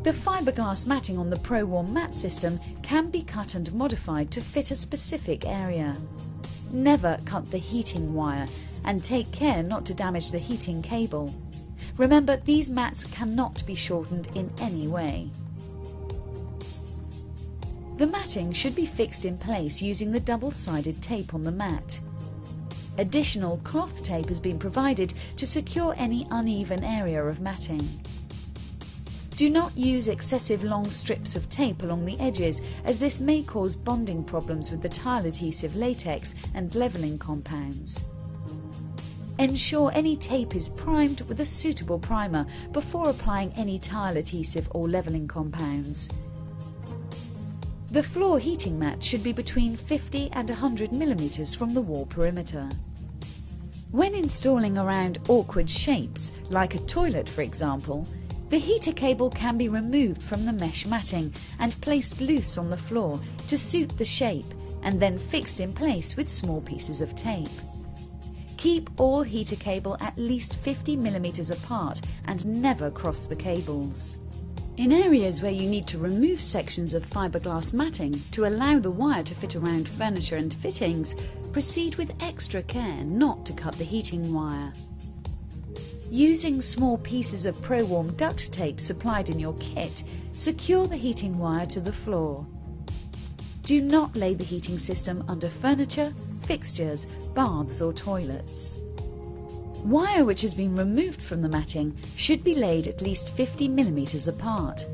The fiberglass matting on the ProWarm mat system can be cut and modified to fit a specific area. Never cut the heating wire and take care not to damage the heating cable. Remember, these mats cannot be shortened in any way. The matting should be fixed in place using the double-sided tape on the mat. Additional cloth tape has been provided to secure any uneven area of matting. Do not use excessive long strips of tape along the edges, as this may cause bonding problems with the tile adhesive latex and levelling compounds. Ensure any tape is primed with a suitable primer before applying any tile adhesive or levelling compounds. The floor heating mat should be between 50 and 100 mm from the wall perimeter. When installing around awkward shapes, like a toilet for example, the heater cable can be removed from the mesh matting and placed loose on the floor to suit the shape, and then fixed in place with small pieces of tape. Keep all heater cable at least 50 mm apart and never cross the cables. In areas where you need to remove sections of fiberglass matting to allow the wire to fit around furniture and fittings, proceed with extra care not to cut the heating wire. Using small pieces of ProWarm duct tape supplied in your kit, secure the heating wire to the floor. Do not lay the heating system under furniture, fixtures, baths or toilets. Wire which has been removed from the matting should be laid at least 50 mm apart.